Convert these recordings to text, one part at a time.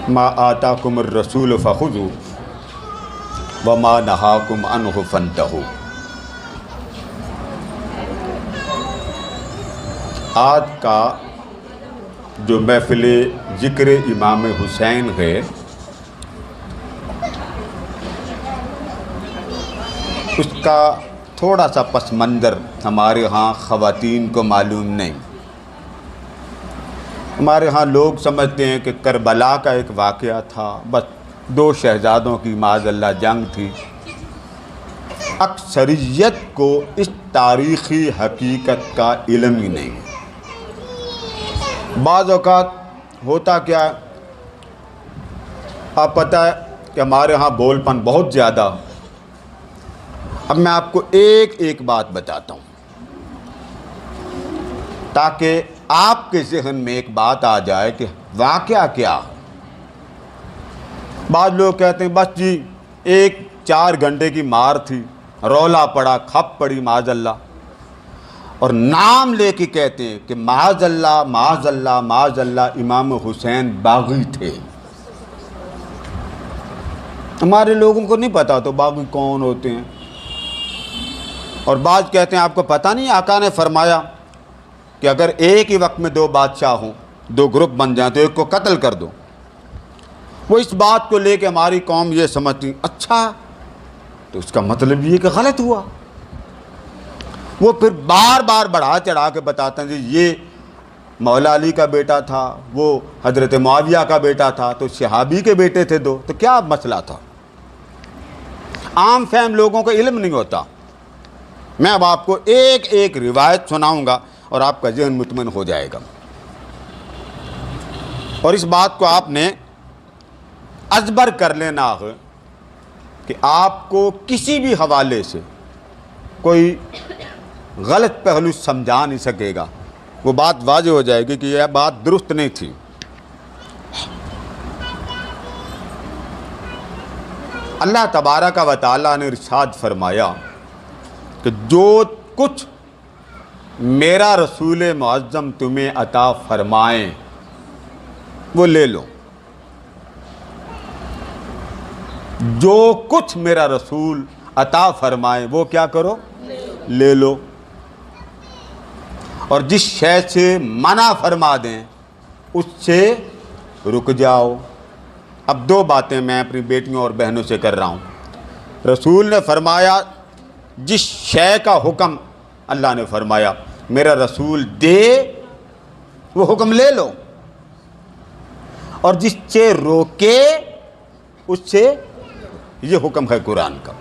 ما آتاکم الرسول فخذوا وما نہاکم عنہ فانتہوا۔ آج کا جو محفل ذکر امام حسین ہے، اس کا تھوڑا سا پس منظر ہمارے ہاں خواتین کو معلوم نہیں۔ ہمارے ہاں لوگ سمجھتے ہیں کہ کربلا کا ایک واقعہ تھا، بس 2 شہزادوں کی معاذ اللہ جنگ تھی۔ اکثریت کو اس تاریخی حقیقت کا علم ہی نہیں۔ بعض اوقات ہوتا کیا ہے، آپ پتہ ہے کہ ہمارے ہاں بول پن بہت زیادہ۔ اب میں آپ کو ایک بات بتاتا ہوں تاکہ آپ کے ذہن میں ایک بات آ جائے کہ واقعہ کیا ہے۔ بعض لوگ کہتے ہیں بس جی 4 گھنٹے کی مار تھی، رولا پڑا، کھپ پڑی معاذ اللہ، اور نام لے کے کہتے ہیں کہ معاذ اللہ معاذ اللہ معاذ اللہ امام حسین باغی تھے۔ ہمارے لوگوں کو نہیں پتا تو باغی کون ہوتے ہیں۔ اور بعض کہتے ہیں آپ کو پتہ نہیں آقا نے فرمایا کہ اگر ایک ہی وقت میں 2 بادشاہ ہوں، 2 گروپ بن جائیں تو ایک کو قتل کر دو۔ وہ اس بات کو لے کے ہماری قوم یہ سمجھتی اچھا تو اس کا مطلب یہ کہ غلط ہوا۔ وہ پھر بار بار بڑھا چڑھا کے بتاتے ہیں جی یہ مولا علی کا بیٹا تھا، وہ حضرت معاویہ کا بیٹا تھا، تو صحابی کے بیٹے تھے 2، تو کیا مسئلہ تھا؟ عام فہم لوگوں کو علم نہیں ہوتا۔ میں اب آپ کو ایک روایت سناؤں گا اور آپ کا ذہن مطمئن ہو جائے گا، اور اس بات کو آپ نے ازبر کر لینا ہے کہ آپ کو کسی بھی حوالے سے کوئی غلط پہلو سمجھا نہیں سکے گا، وہ بات واضح ہو جائے گی کہ یہ بات درست نہیں تھی۔ اللہ تبارک و تعالیٰ نے ارشاد فرمایا کہ جو کچھ میرا رسول معظم تمہیں عطا فرمائیں وہ لے لو، جو کچھ میرا رسول عطا فرمائے وہ کیا کرو؟ لے لو، اور جس شے سے منع فرما دیں اس سے رک جاؤ۔ اب 2 باتیں میں اپنی بیٹیوں اور بہنوں سے کر رہا ہوں۔ رسول نے فرمایا جس شے کا حکم اللہ نے فرمایا میرا رسول دے وہ حکم لے لو، اور جس سے روکے اس سے، یہ حکم ہے قرآن کا۔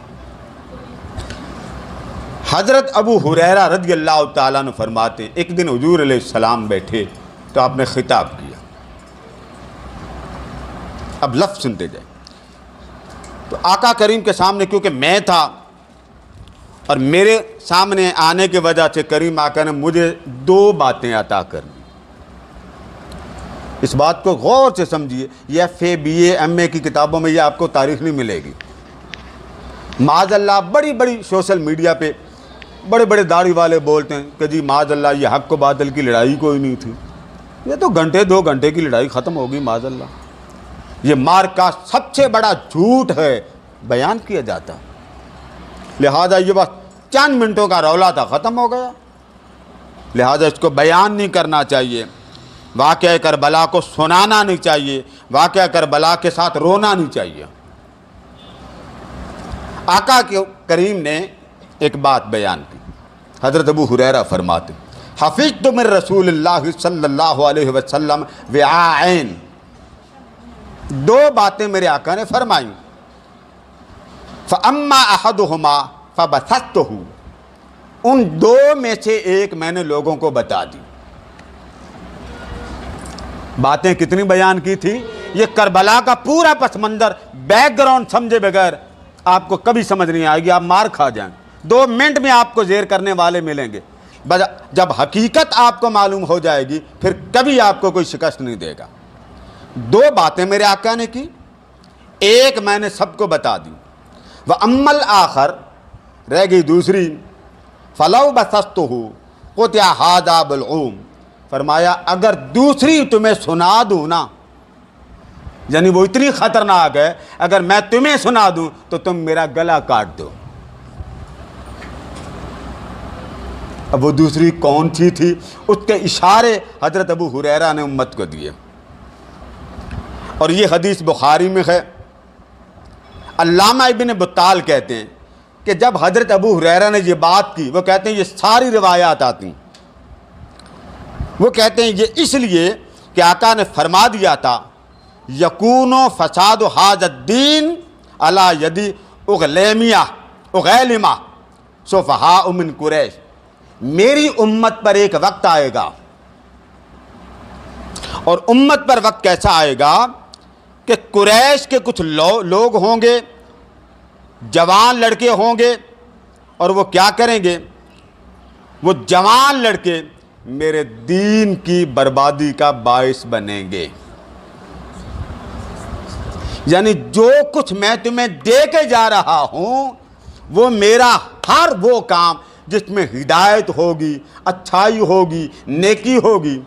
حضرت ابو ہریرہ رضی اللہ تعالیٰ عنہ فرماتے ہیں ایک دن حضور علیہ السلام بیٹھے تو آپ نے خطاب کیا۔ اب لفظ سنتے جائیں۔ تو آقا کریم کے سامنے کیونکہ میں تھا اور میرے سامنے آنے کی وجہ سے کریم آقا نے مجھے 2 باتیں عطا کرنی۔ اس بات کو غور سے سمجھیے، یہ FA BA MA کی کتابوں میں یہ آپ کو تاریخ نہیں ملے گی۔ معاذ اللہ بڑی سوشل میڈیا پہ بڑے داڑھی والے بولتے ہیں کہ جی معاذ اللہ یہ حق و باطل کی لڑائی کوئی نہیں تھی، یہ تو 2 گھنٹے کی لڑائی ختم ہوگی معاذ اللہ۔ یہ مارکا سب سے بڑا جھوٹ ہے، بیان کیا جاتا، لہذا یہ بس چند منٹوں کا رولا تھا، ختم ہو گیا، لہذا اس کو بیان نہیں کرنا چاہیے، واقعہ کربلا کو سنانا نہیں چاہیے، واقعہ کربلا کے ساتھ رونا نہیں چاہیے۔ آقا کے کریم نے ایک بات بیان کی۔ حضرت ابو ہریرہ فرماتے حفظت من رسول اللہ صلی اللہ علیہ وسلم وعائن، 2 باتیں میرے آقا نے فرمائیں، فَأَمَّا أَحَدُهُمَا فَبَثَثْتُهُ، ان 2 میں سے ایک میں نے لوگوں کو بتا دی۔ باتیں کتنی بیان کی تھی؟ یہ کربلا کا پورا پس منظر بیک گراؤنڈ سمجھے بغیر آپ کو کبھی سمجھ نہیں آئے گی، آپ مار کھا جائیں۔ 2 منٹ میں آپ کو زیر کرنے والے ملیں گے، جب حقیقت آپ کو معلوم ہو جائے گی پھر کبھی آپ کو کوئی شکست نہیں دے گا۔ 2 باتیں میرے آقا نے کی، ایک میں نے سب کو بتا دی، وَأَمَّا الْآخَرُ، رہ گئی دوسری، فَلَوْ بَثَثْتُهُ قُطِعَ هَذَا بِالْعُومِ، فرمایا اگر دوسری تمہیں سنا دوں نا یعنی وہ اتنی خطرناک ہے اگر میں تمہیں سنا دوں تو تم میرا گلا کاٹ دو۔ اب وہ دوسری کون سی تھی؟ اس کے اشارے حضرت ابو ہریرہ نے امت کو دیے، اور یہ حدیث بخاری میں ہے۔ علامہ ابن بطال کہتے ہیں کہ جب حضرت ابو ہریرہ نے یہ بات کی، وہ کہتے ہیں یہ ساری روایات آتی، وہ کہتے ہیں یہ اس لیے کہ آقا نے فرما دیا تھا یکون فساد ھذا الدین علی ید اغیلمہ سفہاء من قریش، میری امت پر ایک وقت آئے گا، اور امت پر وقت کیسا آئے گا کہ قریش کے کچھ لوگ ہوں گے، جوان لڑکے ہوں گے، اور وہ کیا کریں گے؟ وہ جوان لڑکے میرے دین کی بربادی کا باعث بنیں گے۔ یعنی جو کچھ میں تمہیں دے کے جا رہا ہوں وہ میرا ہر وہ کام جس میں ہدایت ہوگی، اچھائی ہوگی، نیکی ہوگی،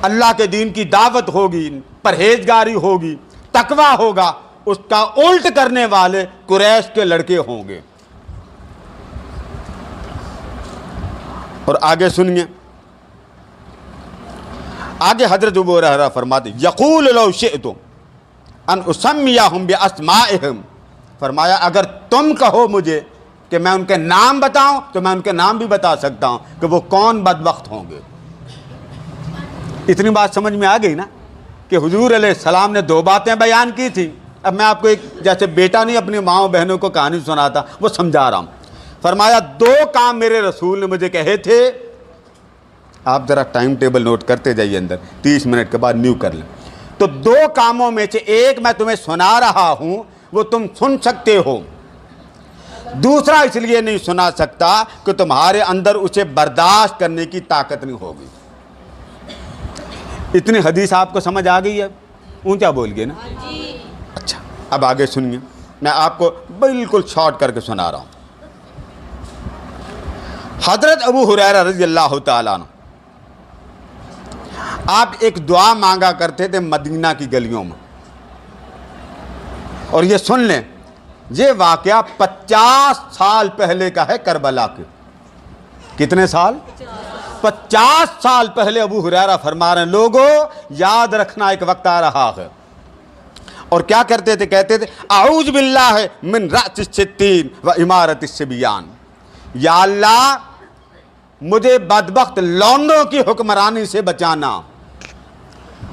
اللہ کے دین کی دعوت ہوگی، پرہیزگاری ہوگی، تقوی ہوگا، اس کا الٹ کرنے والے قریش کے لڑکے ہوں گے۔ اور آگے سنیے، آگے حضرت ابو ہریرہ فرماتے یقول لو شئت ان اسمیہم باسمائہم، فرمایا اگر تم کہو مجھے کہ میں ان کے نام بتاؤں تو میں ان کے نام بھی بتا سکتا ہوں کہ وہ کون بدبخت ہوں گے۔ اتنی بات سمجھ میں آ گئی نا کہ حضور علیہ السلام نے دو باتیں بیان کی تھی۔ اب میں آپ کو ایک جیسے بیٹا نہیں اپنی ماں و بہنوں کو کہانی سناتا، وہ سمجھا رہا ہوں۔ فرمایا دو کام میرے رسول نے مجھے کہے تھے، آپ ذرا ٹائم ٹیبل نوٹ کرتے جائیے، اندر 30 منٹ کے بعد نیو کر لیں۔ تو دو کاموں میں سے ایک میں تمہیں سنا رہا ہوں، وہ تم سن سکتے ہو، دوسرا اس لیے نہیں سنا سکتا کہ تمہارے اندر اسے برداشت کرنے کی طاقت نہیں ہوگی۔ اتنی حدیث آپ کو سمجھ آ گئی ہے؟ اونچا بول گئے نا؟ اچھا، اب آگے سنیے، میں آپ کو بالکل شارٹ کر کے سنا رہا ہوں۔ حضرت ابو ہریرہ رضی اللہ تعالیٰ عنہ آپ ایک دعا مانگا کرتے تھے مدینہ کی گلیوں میں، اور یہ سن لیں یہ واقعہ 50 سال پہلے کا ہے، کربلا کے۔ کتنے سال؟ 50 سال پہلے ابو ہریرہ فرما رہے ہیں لوگوں یاد رکھنا ایک وقت آ رہا ہے۔ اور کیا کرتے تھے؟ کہتے تھے اعوذ باللہ من رأس الستین و امارت الصبیان، یا اللہ مجھے بدبخت لونڈوں کی حکمرانی سے بچانا،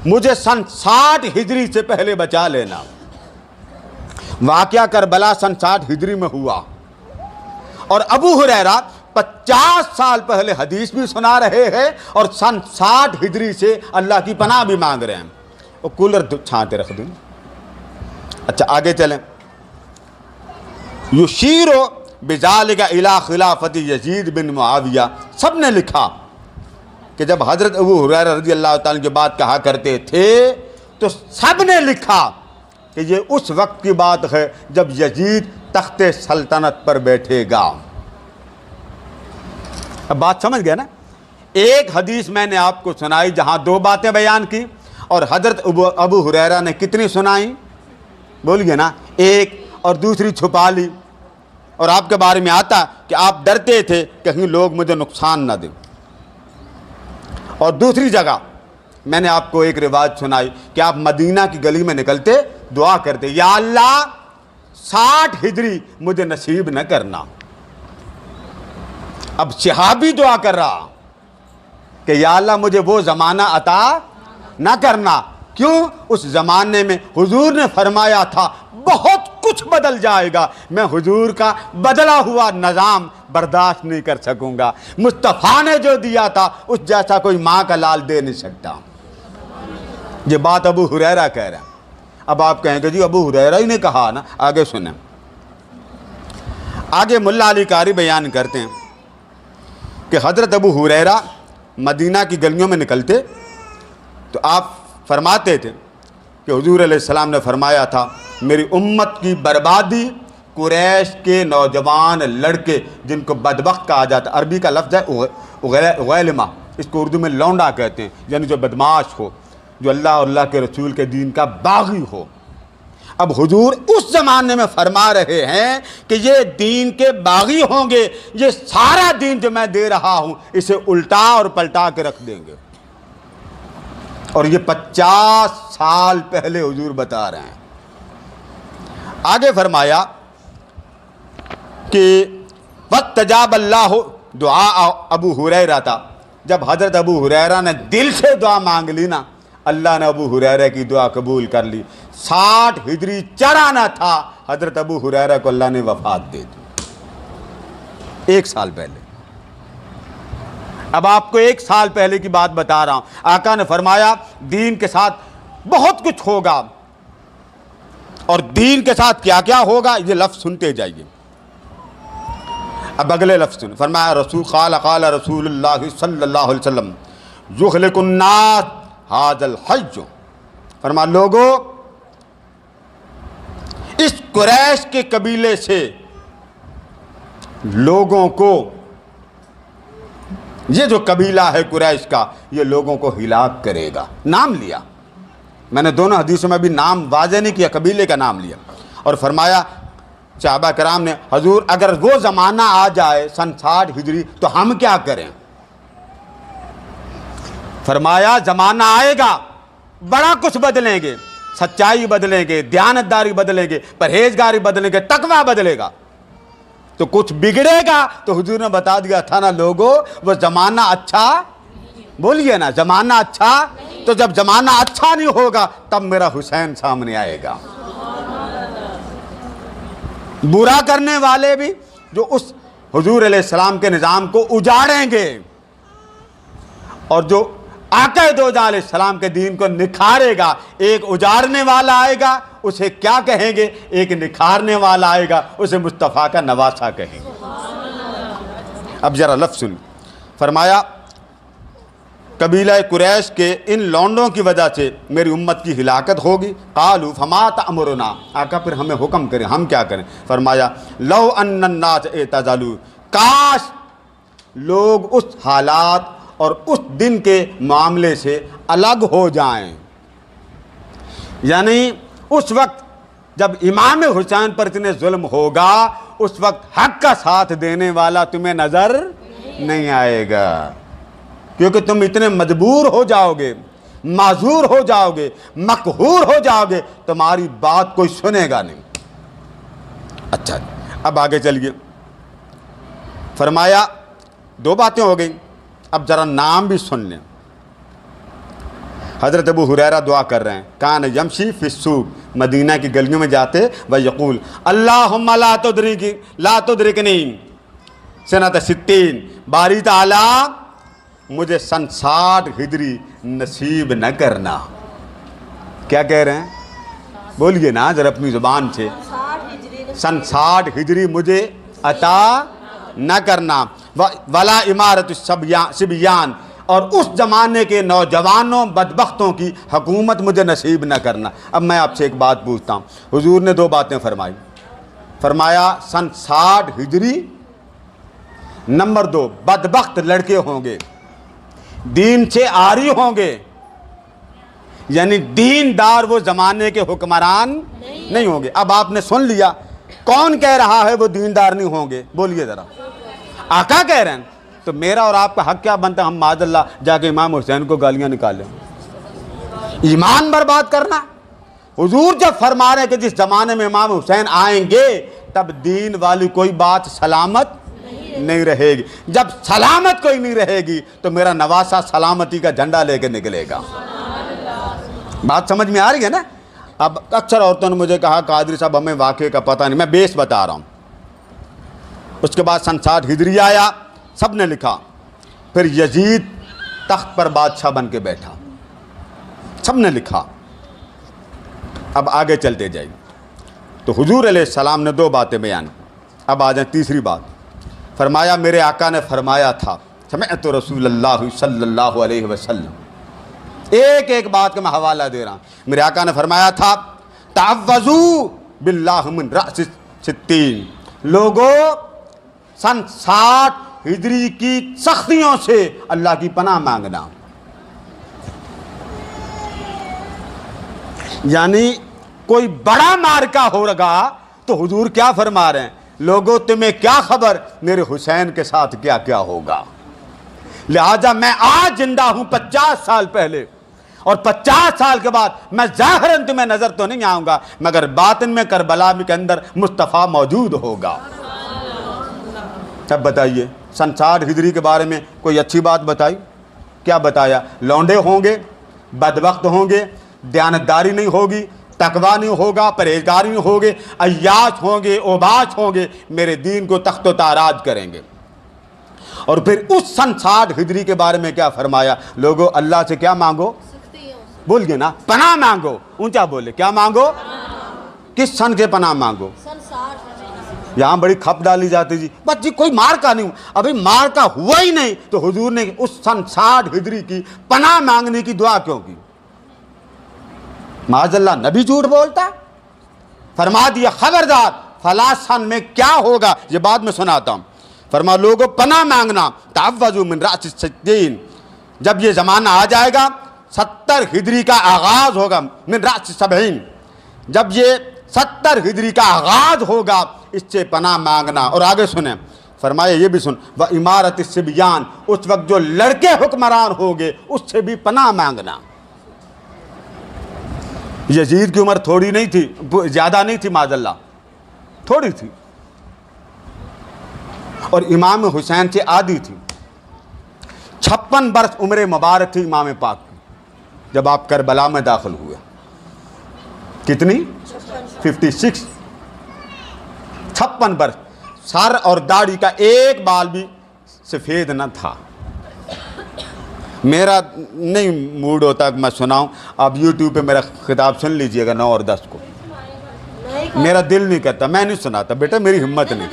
مجھے سن 60 ہجری سے پہلے بچا لینا۔ واقعہ کربلا سن 60 ہجری میں ہوا، اور ابو ہریرہ 50 سال پہلے حدیث بھی سنا رہے ہیں اور سن 60 ہجری سے اللہ کی پناہ بھی مانگ رہے ہیں۔ اور کولر چھانتے رکھ دیں۔ اچھا آگے چلیں، یشیر بذالک الی خلافت یزید بن معاویہ، سب نے لکھا کہ جب حضرت ابو ہریرہ رضی اللہ تعالیٰ کی بات کہا کرتے تھے تو سب نے لکھا کہ یہ اس وقت کی بات ہے جب یزید تخت سلطنت پر بیٹھے گا۔ اب بات سمجھ گئے نا؟ ایک حدیث میں نے آپ کو سنائی جہاں دو باتیں بیان کی، اور حضرت ابو ہریرہ نے کتنی سنائی؟ بولیے نا، ایک، اور دوسری چھپا لی۔ اور آپ کے بارے میں آتا کہ آپ ڈرتے تھے کہیں لوگ مجھے نقصان نہ دیں۔ اور دوسری جگہ میں نے آپ کو ایک روایت سنائی کہ آپ مدینہ کی گلی میں نکلتے دعا کرتے، یا اللہ 60 ہجری مجھے نصیب نہ کرنا۔ اب صحابی دعا کر رہا کہ یا اللہ مجھے وہ زمانہ عطا نہ کرنا، کیوں؟ اس زمانے میں حضور نے فرمایا تھا بہت کچھ بدل جائے گا، میں حضور کا بدلا ہوا نظام برداشت نہیں کر سکوں گا۔ مصطفیٰ نے جو دیا تھا اس جیسا کوئی ماں کا لال دے نہیں سکتا۔ یہ بات ابو ہریرہ کہہ رہے ہیں۔ اب آپ کہیں گے جی ابو ہریرہ ہی نے کہا نا، آگے سنیں۔ آگے ملا علی قاری بیان کرتے ہیں کہ حضرت ابو ہریرہ مدینہ کی گلیوں میں نکلتے تو آپ فرماتے تھے کہ حضور علیہ السلام نے فرمایا تھا میری امت کی بربادی قریش کے نوجوان لڑکے جن کو بدبخت کہا جاتا، عربی کا لفظ ہے اغیلمہ، اس کو اردو میں لونڈا کہتے ہیں، یعنی جو بدماش ہو، جو اللہ اور اللہ کے رسول کے دین کا باغی ہو۔ اب حضور اس زمانے میں فرما رہے ہیں کہ یہ دین کے باغی ہوں گے، یہ سارا دین جو میں دے رہا ہوں اسے الٹا اور پلٹا کے رکھ دیں گے۔ اور یہ 50 سال پہلے حضور بتا رہے ہیں۔ آگے فرمایا کہ وَاتَّجَابَ اللَّهُ دعا ابو ہریرہ تھا، جب حضرت ابو ہریرہ نے دل سے دعا مانگ لی نا، اللہ نے ابو ہریرہ کی دعا قبول کر لی۔ 60 ہجری چڑھانا تھا، حضرت ابو ہریرہ کو اللہ نے وفات دے دی 1 سال پہلے۔ اب آپ کو 1 سال پہلے کی بات بتا رہا ہوں۔ آقا نے فرمایا دین کے ساتھ بہت کچھ ہوگا، اور دین کے ساتھ کیا کیا ہوگا یہ لفظ سنتے جائیے۔ اب اگلے لفظ سن، فرمایا قال رسول اللہ صلی اللہ علیہ وسلم یخلق الناس ھذا الحج، فرمایا لوگو اس قریش کے قبیلے سے لوگوں کو، یہ جو قبیلہ ہے قریش کا، یہ لوگوں کو ہلاک کرے گا۔ نام لیا، میں نے دونوں حدیثوں میں بھی نام واضح نہیں کیا، قبیلے کا نام لیا، اور فرمایا صحابہ کرام نے حضور اگر وہ زمانہ آ جائے سن 60 ہجری تو ہم کیا کریں؟ فرمایا زمانہ آئے گا، بڑا کچھ بدلیں گے، سچائی بدلیں گے، دیانتداری بدلیں گے، پرہیزگاری بدلیں گے، تقویٰ بدلے گا، تو کچھ بگڑے گا۔ تو حضور نے بتا دیا تھا نا لوگوں، وہ زمانہ اچھا، بولیے نا زمانہ اچھا، تو جب زمانہ اچھا نہیں ہوگا تب میرا حسین سامنے آئے گا۔ برا کرنے والے بھی جو اس حضور علیہ السلام کے نظام کو اجاڑیں گے، اور جو آقا دو جہاں علیہ السلام کے دین کو نکھارے گا، ایک اجاڑنے والا آئے گا اسے کیا کہیں گے، ایک نکھارنے والا آئے گا اسے مصطفیٰ کا نواسہ کہیں گے۔ اب ذرا لفظ سن، فرمایا قبیلہ قریش کے ان لونڈوں کی وجہ سے میری امت کی ہلاکت ہوگی۔ قالوا فما تأمرنا، آقا پھر ہمیں حکم کریں، ہم کیا کریں؟ فرمایا لو ان الناس اعتزلوا، کاش لوگ اس حالات اور اس دن کے معاملے سے الگ ہو جائیں، یعنی اس وقت جب امام حسین پر اتنے ظلم ہوگا اس وقت حق کا ساتھ دینے والا تمہیں نظر نہیں آئے گا، کیونکہ تم اتنے مجبور ہو جاؤ گے، معذور ہو جاؤ گے، مقہور ہو جاؤ گے، تمہاری بات کوئی سنے گا نہیں۔ اچھا اب آگے چلیے، فرمایا 2 باتیں ہو گئیں، اب ذرا نام بھی سن لیں۔ حضرت ابو ہریرہ دعا کر رہے ہیں، کان یمشی فی السوق، مدینہ کی گلیوں میں جاتے و یقول اللہم لا تدرکنی سنۃ 60، باری تعالیٰ مجھے سن 60 ہجری نصیب نہ کرنا۔ کیا کہہ رہے ہیں؟ بولیے نا ذرا اپنی زبان سے، سن 60 ہجری مجھے عطا نہ کرنا، ولا امارت الصبیان، اور اس زمانے کے نوجوانوں بدبختوں کی حکومت مجھے نصیب نہ کرنا۔ اب میں آپ سے ایک بات پوچھتا ہوں، حضور نے 2 باتیں فرمائی، فرمایا سن 60 ہجری، نمبر 2 بدبخت لڑکے ہوں گے، دین سے عاری ہوں گے، یعنی دیندار وہ زمانے کے حکمران نہیں ہوں گے۔ اب آپ نے سن لیا کون کہہ رہا ہے وہ دیندار نہیں ہوں گے، بولیے ذرا، آقا کہہ رہے ہیں، تو میرا اور آپ کا حق کیا بنتا ہے ہم معاذ اللہ جا کے امام حسین کو گالیاں نکالیں؟ ایمان برباد کرنا۔ حضور جب فرما رہے ہیں کہ جس زمانے میں امام حسین آئیں گے تب دین والی کوئی بات سلامت نہیں رہے گی، جب سلامت کوئی نہیں رہے گی تو میرا نواسہ سلامتی کا جھنڈا لے کے نکلے گا۔ بات سمجھ میں آ رہی ہے نا؟ اب اکثر عورتوں نے مجھے کہا قادری صاحب ہمیں واقعے کا پتہ نہیں، میں بیس بتا رہا ہوں۔ اس کے بعد سن 60 ہجری آیا، سب نے لکھا، پھر یزید تخت پر بادشاہ بن کے بیٹھا، سب نے لکھا۔ اب آگے چلتے جائیں، تو حضور علیہ السلام نے 2 باتیں بیان، اب آ جائیں تیسری بات۔ فرمایا میرے آقا نے فرمایا تھا، سمعت رسول اللہ صلی اللہ علیہ وسلم، ایک ایک بات کا میں حوالہ دے رہا ہوں، میرے آقا نے فرمایا تھا تعوذوا باللہ من رأس 60، لوگوں سن 60 ہجری کی سختیوں سے اللہ کی پناہ مانگنا۔ یعنی کوئی بڑا مارکا ہوگا تو حضور کیا فرما رہے ہیں؟ لوگوں تمہیں کیا خبر میرے حسین کے ساتھ کیا کیا ہوگا، لہذا میں آج زندہ ہوں 50 سال پہلے، اور 50 سال کے بعد میں ظاہراً تمہیں نظر تو نہیں آؤں گا، مگر باطن میں کربلا کے اندر مصطفیٰ موجود ہوگا۔ اب بتائیے سن 60 ہجری کے بارے میں کوئی اچھی بات بتائی؟ کیا بتایا؟ لونڈے ہوں گے، بدبخت ہوں گے، دیانتداری نہیں ہوگی، تقویٰ نہیں ہوگا، پرہیزگاری نہیں ہوگی، عیاش ہوں گے، اوباش ہوں گے، میرے دین کو تخت و تاراج کریں گے۔ اور پھر اس سن 60 ہجری کے بارے میں کیا فرمایا؟ لوگوں اللہ سے کیا مانگو؟ بول گئے نا، پناہ مانگو، اونچا بولے، کیا مانگو؟ کس سن کے پناہ مانگو؟ یہاں بڑی کھپ ڈالی جاتی جی، بس جی کوئی مارکا نہیں، ابھی مارکا ہوا ہی نہیں تو حضور نے اس سن 60 ہجری کی پناہ مانگنے کی دعا کیوں کی؟ معاذ اللہ نبی جھوٹ بولتا؟ فرما دیا خبردار فلاں سن میں کیا ہوگا، یہ بعد میں سناتا ہوں۔ فرما لوگوں پناہ مانگنا، تعوذوا من رأس الستین، جب یہ زمانہ آ جائے گا 70 ہجری کا آغاز ہوگا، من رأس 70، جب یہ 70 ہجری کا آغاز ہوگا اس سے پناہ مانگنا۔ اور آگے سنیں، فرمایا یہ بھی سن، وَإِمَارَةِ الصِّبْيَانِ، اس وقت جو لڑکے حکمران ہوگے اس سے بھی پناہ مانگنا۔ یزید کی عمر تھوڑی نہیں تھی، زیادہ نہیں تھی، معاذ اللہ تھوڑی تھی، اور امام حسین سے آدھی تھی۔ 56 برس عمر مبارک تھی امام پاک کی جب آپ کربلا میں داخل ہوئے۔ کتنی؟ 56 برس، سر اور داڑھی کا ایک بال بھی سفید نہ تھا۔ میرا نہیں موڈ ہوتا کہ میں سناؤں، آپ یوٹیوب پہ میرا خطاب سن لیجئے گا 9 اور 10 کو، میرا دل نہیں کرتا، میں نہیں سناتا بیٹا، میری ہمت نہیں،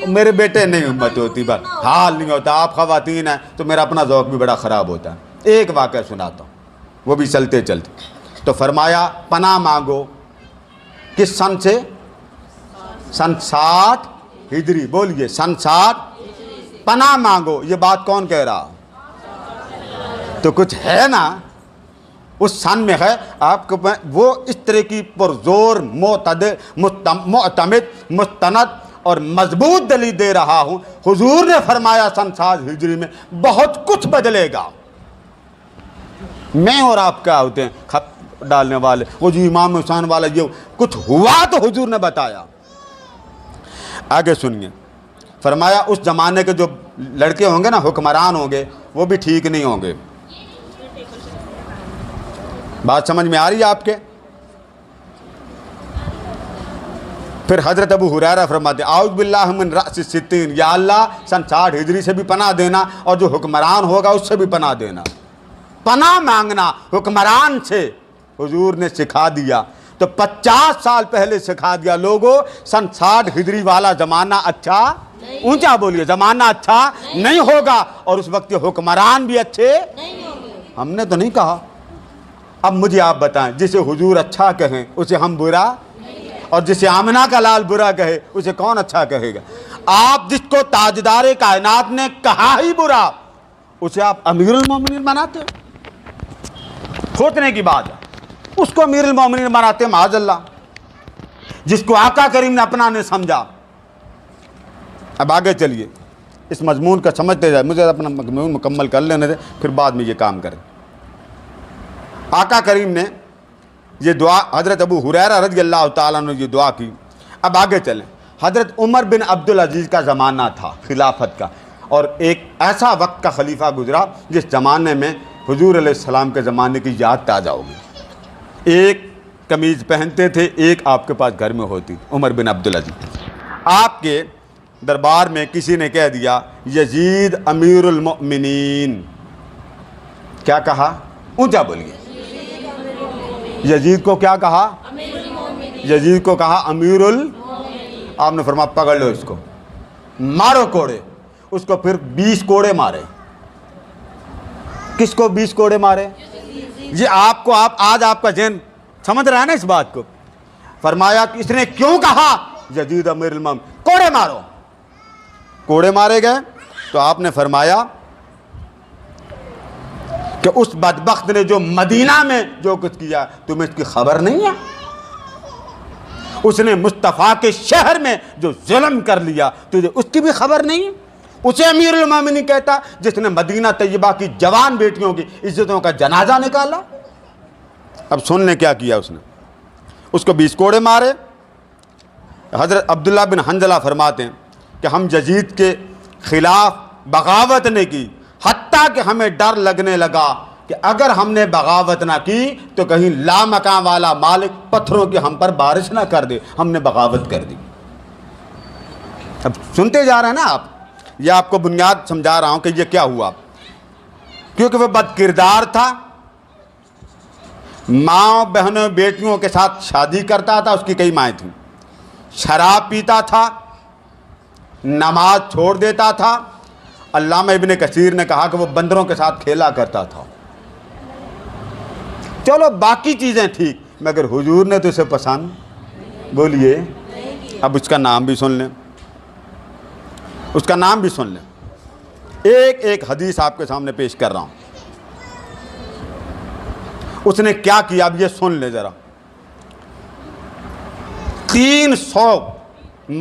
میرے بیٹے نہیں ہمت ہوتی، بس حال نہیں ہوتا، آپ خواتین ہیں تو میرا اپنا ذوق بھی بڑا خراب ہوتا ہے۔ ایک واقعہ سناتا ہوں، وہ بھی چلتے چلتے۔ تو فرمایا پناہ مانگو، کس سن سے؟ سن 60 ہجری، بولیے سن 60، پناہ مانگو، یہ بات کون کہہ رہا؟ تو کچھ ہے نا اس سن میں ہے، آپ کو وہ اس طرح کی پرزور معتمد مستند اور مضبوط دلیل دے رہا ہوں۔ حضور نے فرمایا سن 60 ہجری میں بہت کچھ بدلے گا۔ میں اور آپ کیا ہوتے ہیں کھپ ڈالنے والے، وہ جو امام حسین والا، یہ کچھ ہوا تو حضور نے بتایا۔ آگے سنیے، فرمایا اس زمانے کے جو لڑکے ہوں گے نا، حکمران ہوں گے، وہ بھی ٹھیک نہیں ہوں گے۔ بات سمجھ میں آ رہی ہے آپ کے؟ پھر حضرت ابو ہریرہ فرماتے اعوذ باللہ من رأس الستین، یا اللہ سن 60 ہجری سے بھی پناہ دینا، اور جو حکمران ہوگا اس سے بھی پناہ دینا۔ پناہ مانگنا حکمران سے حضور نے سکھا دیا، تو 50 سال پہلے سکھا دیا۔ لوگوں سن 60 ہجری والا زمانہ اچھا، اونچا بولیے، زمانہ اچھا نہیں ہوگا، اور اس وقت کے حکمران بھی اچھے ہم نے تو نہیں کہا۔ اب مجھے آپ بتائیں، جسے حضور اچھا کہیں اسے ہم برا، اور جسے آمنہ کا لال برا کہے اسے کون اچھا کہے گا؟ آپ جس کو تاجدار کائنات نے کہا ہی برا، اسے آپ امیر المومنین بناتے ہو؟ سوچنے کی بات ہے، اس کو امیر المومنین بناتے ہیں، معاذ اللہ، جس کو آقا کریم نے اپنا نہیں سمجھا۔ اب آگے چلیے، اس مضمون کا سمجھتے جائے، مجھے اپنا مضمون مکمل کر لینے دیں، پھر بعد میں یہ کام کریں۔ آقا کریم نے یہ دعا، حضرت ابو ہریرہ رضی اللہ تعالیٰ نے یہ دعا کی۔ اب آگے چلیں، حضرت عمر بن عبدالعزیز کا زمانہ تھا خلافت کا، اور ایک ایسا وقت کا خلیفہ گزرا جس زمانے میں حضور علیہ السلام کے زمانے کی یاد تازہ ہوگی۔ ایک قمیض پہنتے تھے، ایک آپ کے پاس گھر میں ہوتی، عمر بن عبدالعزیز۔ آپ کے دربار میں کسی نے کہہ دیا یزید امیر المؤمنین، کیا کہا؟ اونچا بولیے، یزید کو کیا کہا؟ یزید کو کہا امیر آپ نے فرمایا پکڑ لو اس کو، مارو کوڑے۔ اس کو پھر 20 کوڑے مارے۔ کس کو 20 کوڑے مارے؟ یہ آپ کو آج آپ کا ذہن سمجھ رہا ہے نا اس بات کو؟ فرمایا کہ اس نے کیوں کہا یزید امیر المؤمنین، کوڑے مارو۔ کوڑے مارے گئے تو آپ نے فرمایا کہ اس بدبخت نے جو مدینہ میں جو کچھ کیا تمہیں اس کی خبر نہیں ہے؟ اس نے مصطفیٰ کے شہر میں جو ظلم کر لیا تجھے اس کی بھی خبر نہیں ہے؟ اسے امیر المومنین کہتا جس نے مدینہ طیبہ کی جوان بیٹیوں کی عزتوں کا جنازہ نکالا۔ اب سن لیں کیا کیا اس نے، اس کو 20 کوڑے مارے۔ حضرت عبداللہ بن حنظلہ فرماتے ہیں کہ ہم یزید کے خلاف بغاوت نے کی، حتیٰ کہ ہمیں ڈر لگنے لگا کہ اگر ہم نے بغاوت نہ کی تو کہیں لامکان والا مالک پتھروں کی ہم پر بارش نہ کر دے، ہم نے بغاوت کر دی۔ اب سنتے جا رہے ہیں نا آپ، یہ آپ کو بنیاد سمجھا رہا ہوں کہ یہ کیا ہوا، کیونکہ وہ بد کردار تھا، ماں بہنوں بیٹیوں کے ساتھ شادی کرتا تھا، اس کی کئی مائیں تھیں، شراب پیتا تھا، نماز چھوڑ دیتا تھا۔ علامہ ابن کثیر نے کہا کہ وہ بندروں کے ساتھ کھیلا کرتا تھا۔ چلو باقی چیزیں ٹھیک، مگر حضور نے تو اسے پسند، بولیے، اب اس کا نام بھی سن لیں، اس کا نام بھی سن لیں۔ ایک ایک حدیث آپ کے سامنے پیش کر رہا ہوں، اس نے کیا کیا اب یہ سن لیں ذرا۔ 300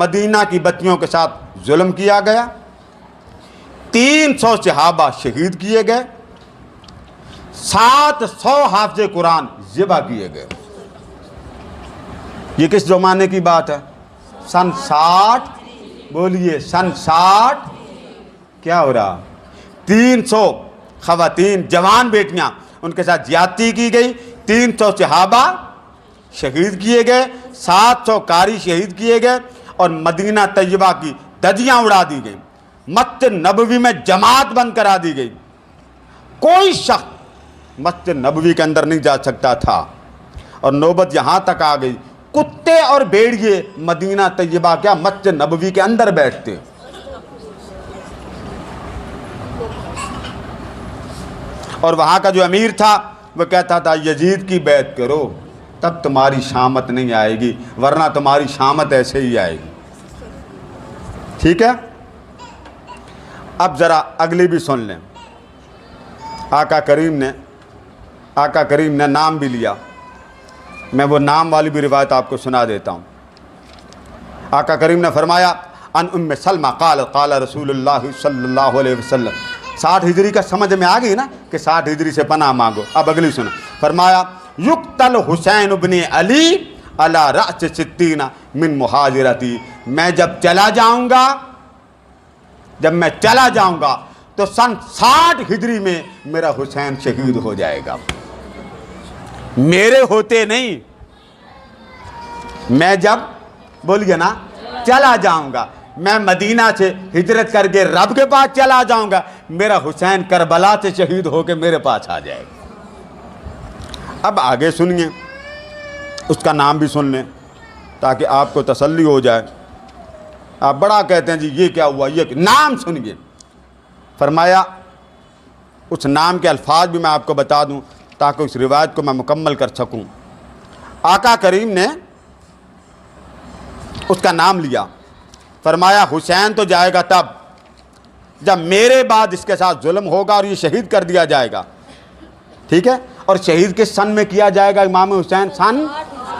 مدینہ کی بچیوں کے ساتھ ظلم کیا گیا، 300 صحابہ شہید کیے گئے، 700 حافظ قرآن ذبح کیے گئے۔ یہ کس زمانے کی بات ہے؟ سن 60، بولیے سن 60۔ کیا ہو رہا؟ 300 خواتین جوان بیٹیاں ان کے ساتھ زیادتی کی گئی، 300 صحابہ شہید کیے گئے، 700 قاری شہید کیے گئے، اور مدینہ طیبہ کی دھجیاں اڑا دی گئی، مسجد نبوی میں جماعت بند کرا دی گئی، کوئی شخص مسجد نبوی کے اندر نہیں جا سکتا تھا، اور نوبت یہاں تک آ گئی کتے اور بھیڑیے مدینہ طیبہ کیا مسجد نبوی کے اندر بیٹھتے، اور وہاں کا جو امیر تھا وہ کہتا تھا یزید کی بیعت کرو تب تمہاری شامت نہیں آئے گی، ورنہ تمہاری شامت ایسے ہی آئے گی۔ ٹھیک ہے، اب ذرا اگلی بھی سن لیں۔ آقا کریم نے نام بھی لیا، میں وہ نام والی بھی روایت آپ کو سنا دیتا ہوں۔ آقا کریم نے فرمایا ان ام سلمہ قال رسول اللہ صلی اللہ علیہ وسلم، 60 ہجری کا سمجھ میں آ گئی نا کہ 60 ہجری سے پناہ مانگو۔ اب اگلی سنو، فرمایا یقتل حسین ابن علی علی رأس 60 من مہاجرتی، میں جب میں چلا جاؤں گا تو سن 60 ہجری میں میرا حسین شہید ہو جائے گا، میرے ہوتے نہیں، میں جب بولیے نا چلا جاؤں گا، میں مدینہ سے ہجرت کر کے رب کے پاس چلا جاؤں گا، میرا حسین کربلا سے شہید ہو کے میرے پاس آ جائے گا۔ اب آگے سنیے، اس کا نام بھی سن لیں تاکہ آپ کو تسلی ہو جائے۔ آپ بڑا کہتے ہیں جی یہ کیا ہوا، یہ نام سنیے۔ فرمایا اس نام کے الفاظ بھی میں آپ کو بتا دوں تاکہ اس روایت کو میں مکمل کر سکوں۔ آقا کریم نے اس کا نام لیا، فرمایا حسین تو جائے گا تب جب میرے بعد اس کے ساتھ ظلم ہوگا اور یہ شہید کر دیا جائے گا، ٹھیک ہے، اور شہید کس سن میں کیا جائے گا امام حسین؟ سن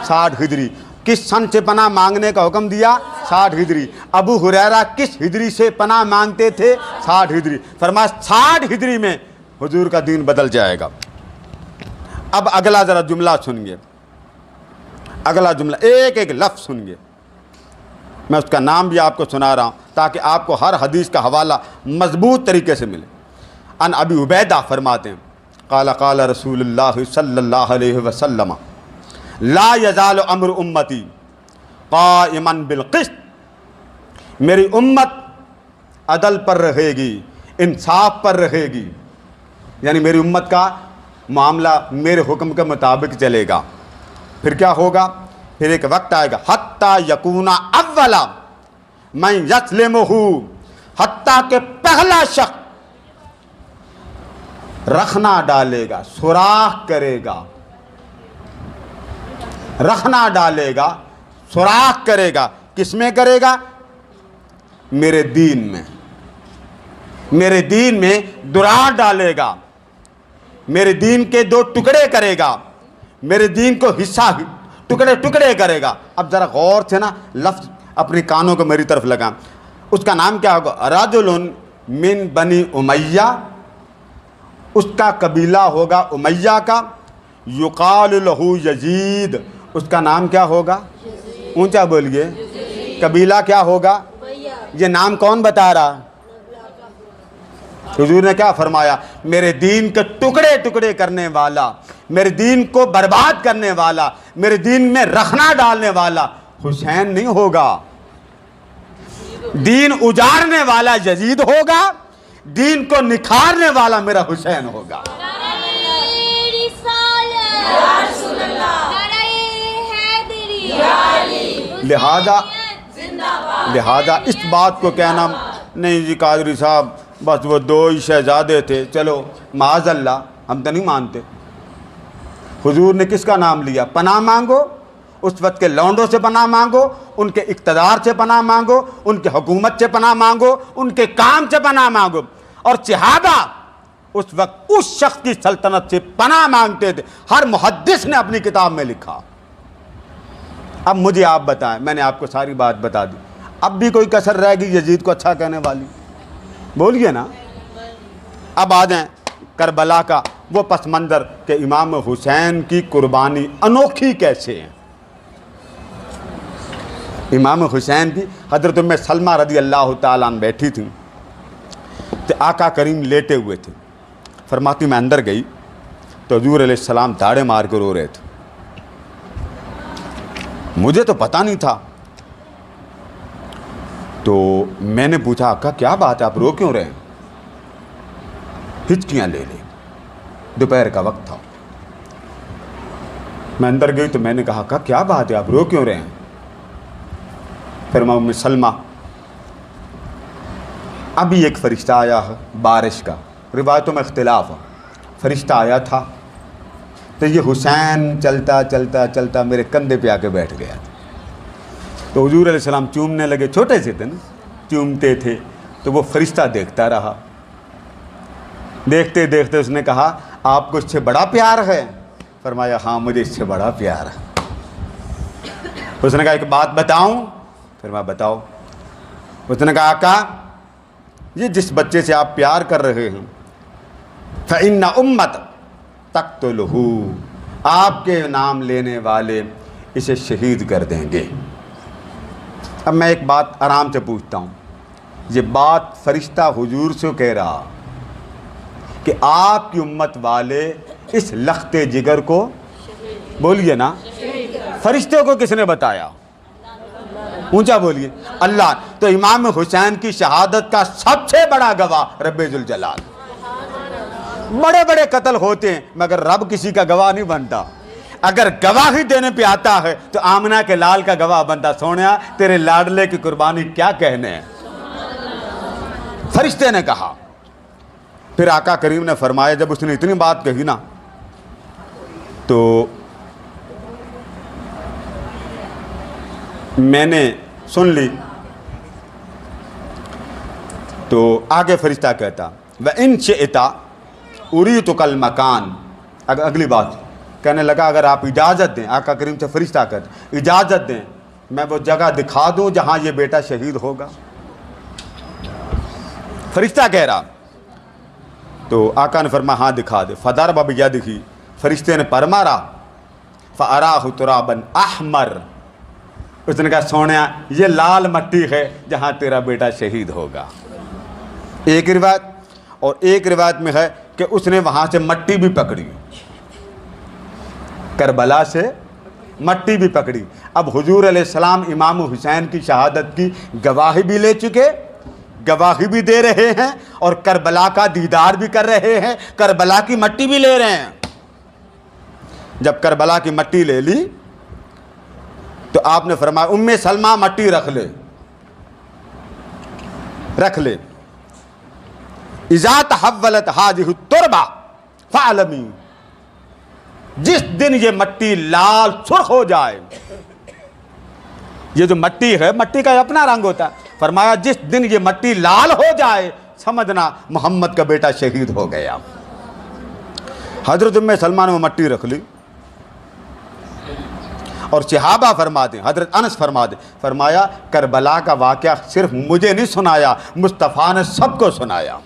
60 ہجری۔ کس سن سے پناہ مانگنے کا حکم دیا؟ 60 ہجری۔ ابو ہریرہ کس ہجری سے پناہ مانگتے تھے؟ 60 ہجری۔ فرمایا 60 ہجری میں حضور کا دین بدل جائے گا۔ اب اگلا ذرا جملہ سنیے، اگلا جملہ ایک ایک لفظ سنیے، میں اس کا نام بھی آپ کو سنا رہا ہوں تاکہ آپ کو ہر حدیث کا حوالہ مضبوط طریقے سے ملے۔ ان ابی عبیدہ فرماتے ہیں قال رسول اللہ صلی اللہ علیہ وسلم لا یزال امر امتی قائما بالقسط، میری امت عدل پر رہے گی، انصاف پر رہے گی، یعنی میری امت کا معاملہ میرے حکم کے مطابق چلے گا۔ پھر کیا ہوگا؟ پھر ایک وقت آئے گا حتیٰ یکون اولا من یسلمہ، حتیٰ کہ پہلا شخص رخنا ڈالے گا، سوراخ کرے گا، رخنا ڈالے گا، سوراخ کرے گا، کس میں کرے گا؟ میرے دین میں، میرے دین میں دراڑ ڈالے گا، میرے دین کے 2 ٹکڑے کرے گا، میرے دین کو حصہ ٹکڑے ٹکڑے کرے گا۔ اب ذرا غور سے نا لفظ اپنے کانوں کو میری طرف لگا۔ اس کا نام کیا ہوگا؟ رجل من بنی امیہ، اس کا قبیلہ ہوگا امیہ کا، یقال لہ یزید، اس کا نام کیا ہوگا؟ اونچا بولیے، قبیلہ کیا ہوگا؟ یہ نام کون بتا رہا؟ حضور نے کیا فرمایا؟ میرے دین کے ٹکڑے ٹکڑے کرنے والا، میرے دین کو برباد کرنے والا، میرے دین میں رخنا ڈالنے والا حسین نہیں ہوگا، دین اجاڑنے والا یزید ہوگا، دین کو نکھارنے والا میرا حسین ہوگا۔ لہذا اس بات کو کہنا نہیں جی قادری صاحب بس وہ 2 ہی شہزادے تھے، چلو معاذ اللہ ہم تو نہیں مانتے۔ حضور نے کس کا نام لیا؟ پناہ مانگو، اس وقت کے لونڈوں سے پناہ مانگو، ان کے اقتدار سے پناہ مانگو، ان کے حکومت سے پناہ مانگو، ان کے کام سے پناہ مانگو، اور صحابہ اس وقت اس شخص کی سلطنت سے پناہ مانگتے تھے۔ ہر محدث نے اپنی کتاب میں لکھا۔ اب مجھے آپ بتائیں، میں نے آپ کو ساری بات بتا دی، اب بھی کوئی کسر رہ گئی یزید کو اچھا کہنے والی؟ بولیے نا۔ اب آ جائیں کربلا کا وہ پس منظر کہ امام حسین کی قربانی انوکھی کیسے ہے۔ امام حسین کی حضرت ام سلمہ رضی اللہ تعالیٰ عنہ بیٹھی تھیں تو آقا کریم لیٹے ہوئے تھے، فرماتی میں اندر گئی تو حضور علیہ السلام داڑے مار کے رو رہے تھے۔ مجھے تو پتہ نہیں تھا، تو میں نے پوچھا آقا کیا بات ہے، آپ رو کیوں رہے ہیں؟ ہچکیاں لے لیں، دوپہر کا وقت تھا۔ میں اندر گئی تو میں نے کہا آقا کیا بات ہے، آپ رو کیوں رہے ہیں؟ پھر ام سلمہ، ابھی ایک فرشتہ آیا ہے بارش کا، روایتوں میں اختلاف ہے، فرشتہ آیا تھا تو یہ حسین چلتا چلتا چلتا میرے کندھے پہ آ کے بیٹھ گیا تھا۔ تو حضور علیہ السلام چومنے لگے، چھوٹے سے تھے نا، چومتے تھے، تو وہ فرشتہ دیکھتا رہا۔ دیکھتے دیکھتے اس نے کہا آپ کو اس سے بڑا پیار ہے؟ فرمایا ہاں مجھے اس سے بڑا پیار ہے۔ اس نے کہا ایک بات بتاؤں؟ فرمایا بتاؤ۔ اس نے کہا آقا یہ جس بچے سے آپ پیار کر رہے ہیں فإن امت تقتلہ، آپ کے نام لینے والے اسے شہید کر دیں گے۔ اب میں ایک بات آرام سے پوچھتا ہوں، یہ بات فرشتہ حضور سے کہہ رہا کہ آپ کی امت والے اس لخت جگر کو، بولیے نا، فرشتے کو کس نے بتایا؟ اونچا بولیے، اللہ۔ تو امام حسین کی شہادت کا سب سے بڑا گواہ رب ذوالجلال۔ بڑے بڑے قتل ہوتے ہیں مگر رب کسی کا گواہ نہیں بنتا۔ اگر گواہی دینے پہ آتا ہے تو آمنہ کے لال کا گواہ بنتا، سونیا تیرے لاڈلے کی قربانی کیا کہنے ہیں۔ فرشتے نے کہا۔ پھر آقا کریم نے فرمایا جب اس نے اتنی بات کہی نا تو میں نے سن لی، تو آگے فرشتہ کہتا وَإِن شِئْتَ أُرِيتُكَ الْمَكَانَ، اگلی بات کہنے لگا اگر آپ اجازت دیں، آقا کریم سے فرشتہ کہتا اجازت دیں میں وہ جگہ دکھا دوں جہاں یہ بیٹا شہید ہوگا۔ فرشتہ کہہ رہا، تو آقا نے فرمایا ہاں دکھا دے۔ فَضَرَبَ بِيَدِهِ، فرشتے نے پر مارا، فَأَرَاهُ تُرَابًا أَحْمَرَ، اس نے کہا سونیا یہ لال مٹی ہے جہاں تیرا بیٹا شہید ہوگا۔ ایک روایت، اور ایک روایت میں ہے کہ اس نے وہاں سے مٹی بھی پکڑی، کربلا سے مٹی بھی پکڑی۔ اب حضور علیہ السلام امام حسین کی شہادت کی گواہی بھی لے چکے، گواہی بھی دے رہے ہیں، اور کربلا کا دیدار بھی کر رہے ہیں، کربلا کی مٹی بھی لے رہے ہیں۔ جب کربلا کی مٹی لے لی تو آپ نے فرمایا ام سلمہ مٹی رکھ لے، رکھ لے۔ اذا تحولت هذه التربہ فاعلمی، جس دن یہ مٹی لال سرخ ہو جائے، یہ جو مٹی ہے مٹی کا اپنا رنگ ہوتا ہے، فرمایا جس دن یہ مٹی لال ہو جائے سمجھنا محمد کا بیٹا شہید ہو گیا۔ حضرت ام سلمہ نے وہ مٹی رکھ لی اور صحابہ فرماتے ہیں، حضرت انس فرماتے، فرمایا کربلا کا واقعہ صرف مجھے نہیں سنایا، مصطفیٰ نے سب کو سنایا۔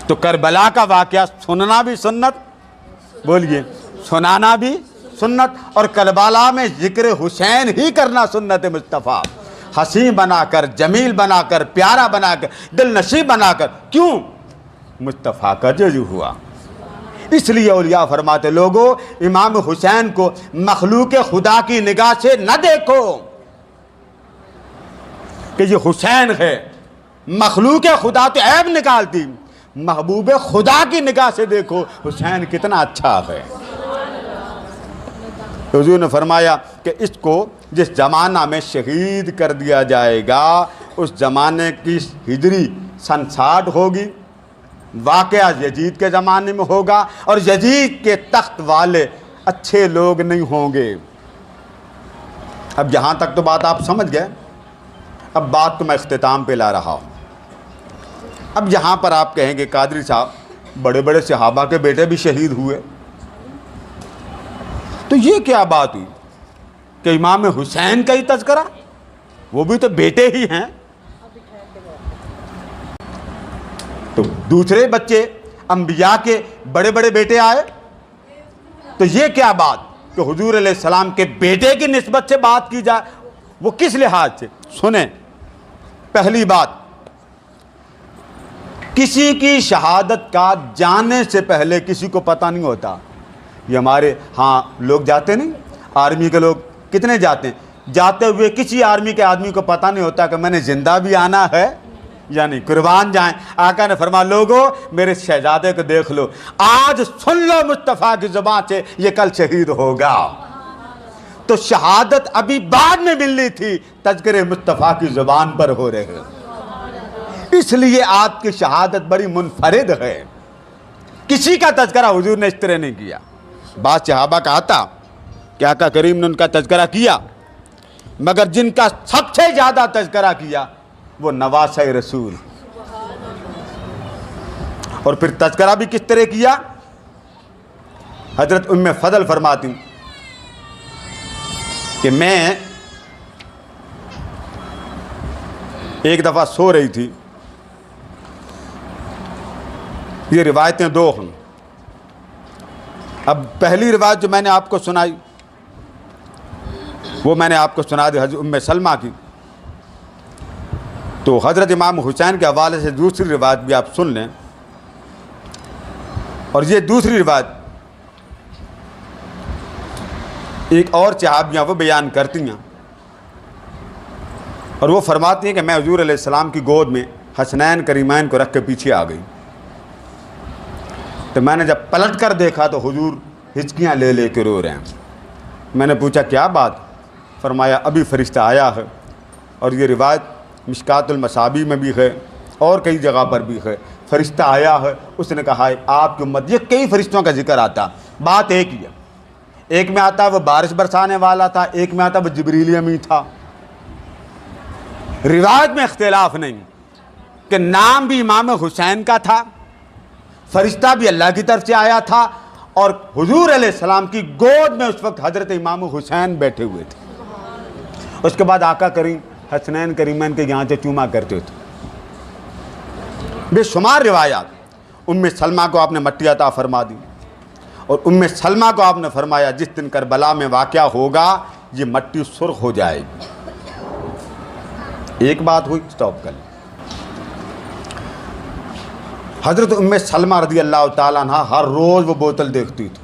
تو کربلا کا واقعہ سننا بھی سنت، بولیے سنانا بھی سنت، اور کربلا میں ذکر حسین ہی کرنا سنت مصطفیٰ، حسین بنا کر، جمیل بنا کر، پیارا بنا کر، دل نشیب بنا کر۔ کیوں؟ مصطفیٰ کا جو ہوا۔ اس لیے اولیاء فرماتے لوگوں امام حسین کو مخلوق خدا کی نگاہ سے نہ دیکھو کہ یہ حسین ہے، مخلوق خدا تو عیب نکالتی، محبوب خدا کی نگاہ سے دیکھو حسین کتنا اچھا ہے۔ حضور نے فرمایا کہ اس کو جس زمانہ میں شہید کر دیا جائے گا اس زمانے کی ہجری سن 60 ہوگی، واقعہ یزید کے زمانے میں ہوگا، اور یزید کے تخت والے اچھے لوگ نہیں ہوں گے۔ اب یہاں تک تو بات آپ سمجھ گئے، اب بات تو میں اختتام پہ لا رہا ہوں۔ اب یہاں پر آپ کہیں گے قادری صاحب بڑے بڑے صحابہ کے بیٹے بھی شہید ہوئے، تو یہ کیا بات ہوئی کہ امام حسین کا ہی تذکرہ، وہ بھی تو بیٹے ہی ہیں، تو دوسرے بچے انبیاء کے بڑے بڑے بیٹے آئے، تو یہ کیا بات کہ حضور علیہ السلام کے بیٹے کی نسبت سے بات کی جائے، وہ کس لحاظ سے؟ سنیں، پہلی بات، کسی کی شہادت کا جانے سے پہلے کسی کو پتہ نہیں ہوتا۔ یہ ہمارے ہاں لوگ جاتے نہیں، آرمی کے لوگ کتنے جاتے ہیں، جاتے ہوئے کسی آرمی کے آدمی کو پتہ نہیں ہوتا کہ میں نے زندہ بھی آنا ہے یا نہیں، قربان جائیں۔ آقا نے فرمایا لوگوں میرے شہزادے کو دیکھ لو، آج سن لو مصطفیٰ کی زبان سے یہ کل شہید ہوگا۔ تو شہادت ابھی بعد میں ملنی تھی، تذکرے مصطفیٰ کی زبان پر ہو رہے ہیں، اس لیے آپ کی شہادت بڑی منفرد ہے، کسی کا تذکرہ حضور نے اس طرح نہیں کیا۔ بعض صحابہ کا آتا کہ آقا کریم نے ان کا تذکرہ کیا، مگر جن کا سب سے زیادہ تذکرہ کیا وہ نواسہ رسول، اور پھر تذکرہ بھی کس طرح کیا؟ حضرت ام فضل فرماتی کہ میں ایک دفعہ سو رہی تھی، یہ روایتیں دو ہیں، اب پہلی روایت جو میں نے آپ کو سنائی وہ میں نے آپ کو سنا دی حضرت ام سلمہ کی، تو حضرت امام حسین کے حوالے سے دوسری روایت بھی آپ سن لیں، اور یہ دوسری روایت ایک اور صحابیاں وہ بیان کرتی ہیں، اور وہ فرماتی ہیں کہ میں حضور علیہ السلام کی گود میں حسنین کریمین کو رکھ کے پیچھے آ گئی، تو میں نے جب پلٹ کر دیکھا تو حضور ہچکیاں لے لے کے رو رہے ہیں۔ میں نے پوچھا کیا بات؟ فرمایا ابھی فرشتہ آیا ہے، اور یہ روایت مشکات المصابیح میں بھی ہے اور کئی جگہ پر بھی ہے، فرشتہ آیا ہے، اس نے کہا ہے آپ کی امت، یہ کئی فرشتوں کا ذکر آتا، بات ایک ہی ہے، ایک میں آتا وہ بارش برسانے والا تھا، ایک میں آتا وہ جبریل امین تھا، روایت میں اختلاف نہیں کہ نام بھی امام حسین کا تھا، فرشتہ بھی اللہ کی طرف سے آیا تھا، اور حضور علیہ السلام کی گود میں اس وقت حضرت امام حسین بیٹھے ہوئے تھے۔ اس کے بعد آقا کریم حسنین کریمین کے یہاں سے چوما کرتے تھے۔ بے شمار روایات، ام سلمہ کو آپ نے مٹی عطا فرما دی، اور ام سلمہ کو آپ نے فرمایا جس دن کربلا میں واقعہ ہوگا یہ مٹی سرخ ہو جائے گی۔ ایک بات ہوئی، سٹاپ کر لیں۔ حضرت ام سلمہ رضی اللہ تعالیٰ عنہ ہر روز وہ بوتل دیکھتی تھی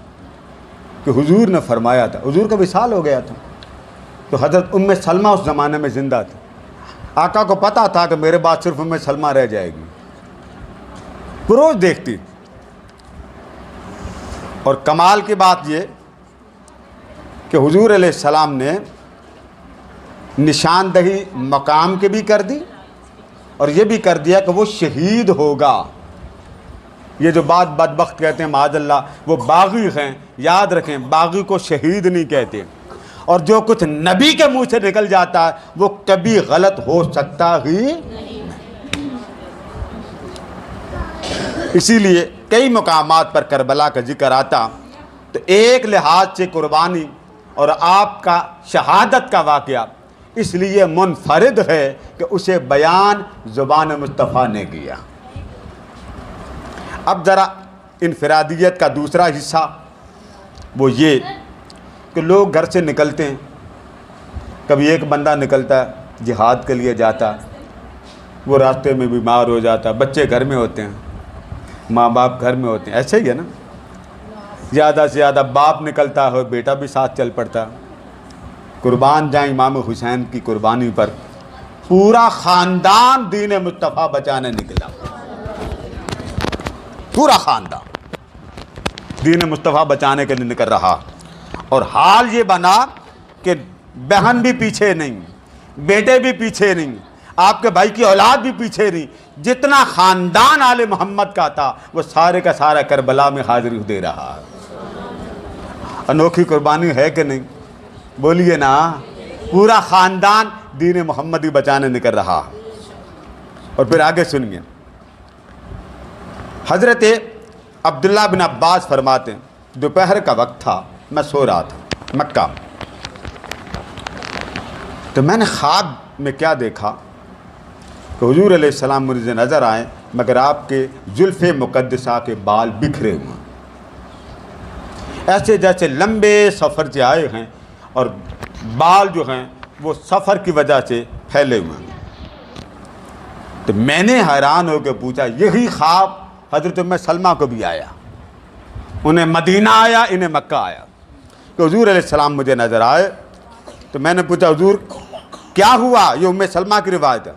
کہ حضور نے فرمایا تھا، حضور کا وصال ہو گیا تھا، تو حضرت ام سلمہ اس زمانے میں زندہ تھی، آقا کو پتا تھا کہ میرے بعد صرف ام سلمہ رہ جائے گی، وہ روز دیکھتی۔ اور کمال کی بات یہ کہ حضور علیہ السلام نے نشاندہی مقام کی بھی کر دی، اور یہ بھی کر دیا کہ وہ شہید ہوگا۔ یہ جو بات بدبخت کہتے ہیں معاذ اللہ، وہ باغی ہیں، یاد رکھیں باغی کو شہید نہیں کہتے، اور جو کچھ نبی کے منہ سے نکل جاتا ہے وہ کبھی غلط ہو سکتا ہی نہیں۔ اسی لیے کئی مقامات پر کربلا کا ذکر آتا تو ایک لحاظ سے قربانی اور آپ کا شہادت کا واقعہ اس لیے منفرد ہے کہ اسے بیان زبان مصطفیٰ نے کیا۔ اب ذرا انفرادیت کا دوسرا حصہ وہ یہ کہ لوگ گھر سے نکلتے ہیں، کبھی ایک بندہ نکلتا ہے جہاد کے لیے جاتا، وہ راستے میں بیمار ہو جاتا، بچے گھر میں ہوتے ہیں، ماں باپ گھر میں ہوتے ہیں، ایسے ہی ہے نا، زیادہ سے زیادہ باپ نکلتا ہے بیٹا بھی ساتھ چل پڑتا۔ قربان جائیں امام حسین کی قربانی پر پورا خاندان دین مصطفیٰ بچانے نکلا، پورا خاندان دین مصطفیٰ بچانے کے لیے نکل رہا، اور حال یہ بنا کہ بہن بھی پیچھے نہیں، بیٹے بھی پیچھے نہیں، آپ کے بھائی کی اولاد بھی پیچھے نہیں، جتنا خاندان آل محمد کا تھا وہ سارے کا سارا کربلا میں حاضری دے رہا۔ انوکھی قربانی ہے کہ نہیں؟ بولیے نا، پورا خاندان دین محمدی بچانے نکل رہا۔ اور پھر آگے سنیے، حضرت عبداللہ بن عباس فرماتے ہیں دوپہر کا وقت تھا، میں سو رہا تھا مکہ، تو میں نے خواب میں کیا دیکھا کہ حضور علیہ السلام مجھے نظر آئے مگر آپ کے زلف مقدسہ کے بال بکھرے ہوئے، ایسے جیسے لمبے سفر سے آئے ہیں اور بال جو ہیں وہ سفر کی وجہ سے پھیلے ہوئے ہیں۔ تو میں نے حیران ہو کے پوچھا، یہی خواب حضرت ام سلمہ کو بھی آیا، انہیں مدینہ آیا، انہیں مکہ آیا، کہ حضور علیہ السلام مجھے نظر آئے، تو میں نے پوچھا حضور کیا ہوا؟ یہ ام سلمہ کی روایت ہے،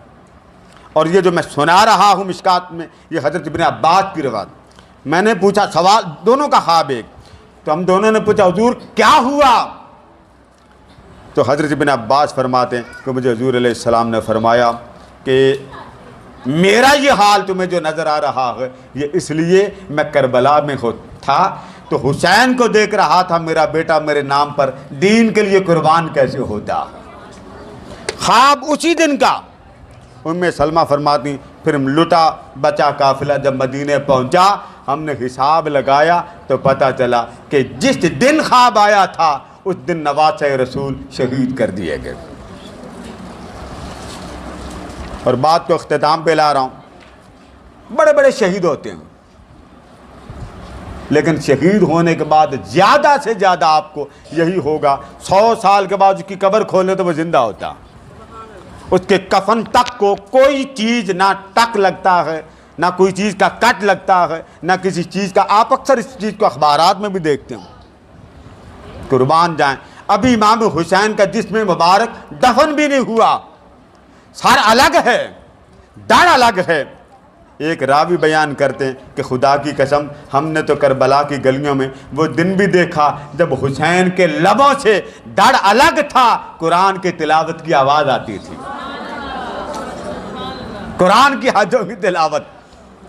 اور یہ جو میں سنا رہا ہوں مشکات میں یہ حضرت ابن عباس کی روایت۔ میں نے پوچھا سوال دونوں کا خواب ایک، تو ہم دونوں نے پوچھا حضور کیا ہوا؟ تو حضرت ابن عباس فرماتے ہیں کہ مجھے حضور علیہ السلام نے فرمایا کہ میرا یہ حال تمہیں جو نظر آ رہا ہے یہ اس لیے میں کربلا میں تھا تو حسین کو دیکھ رہا تھا، میرا بیٹا میرے نام پر دین کے لیے قربان کیسے ہوتا۔ خواب اسی دن کا۔ ام سلمہ فرماتی پھر ہم لٹا بچا قافلہ جب مدینے پہنچا، ہم نے حساب لگایا تو پتہ چلا کہ جس دن خواب آیا تھا اس دن نواسہ رسول شہید کر دیے گئے۔ اور بات کو اختتام پہ لا رہا ہوں، بڑے بڑے شہید ہوتے ہیں لیکن شہید ہونے کے بعد زیادہ سے زیادہ آپ کو یہی ہوگا 100 سال کے بعد اس کی قبر کھولے تو وہ زندہ ہوتا، اس کے کفن تک کو کوئی چیز نہ ٹک لگتا ہے، نہ کوئی چیز کا کٹ لگتا ہے، نہ کسی چیز کا۔ آپ اکثر اس چیز کو اخبارات میں بھی دیکھتے ہیں۔ قربان جائیں، ابھی امام حسین کا جسم مبارک دفن بھی نہیں ہوا، سر الگ ہے، دڑ الگ ہے۔ ایک راوی بیان کرتے ہیں کہ خدا کی قسم ہم نے تو کربلا کی گلیوں میں وہ دن بھی دیکھا جب حسین کے لبوں سے دڑ الگ تھا، قرآن کی تلاوت کی آواز آتی تھی، قرآن کی حدوں کی تلاوت،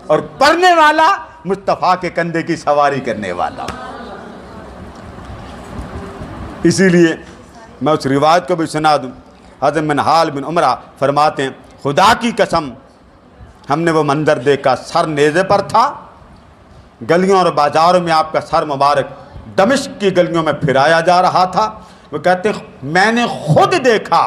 اور پڑھنے والا مصطفیٰ کے کندھے کی سواری کرنے والا۔ اسی لیے میں اس روایت کو بھی سنا دوں، حضرت منہال بن عمرہ فرماتے ہیں خدا کی قسم ہم نے وہ منظر دیکھا، سر نیزے پر تھا، گلیوں اور بازاروں میں آپ کا سر مبارک دمشق کی گلیوں میں پھرایا جا رہا تھا۔ وہ کہتے ہیں میں نے خود دیکھا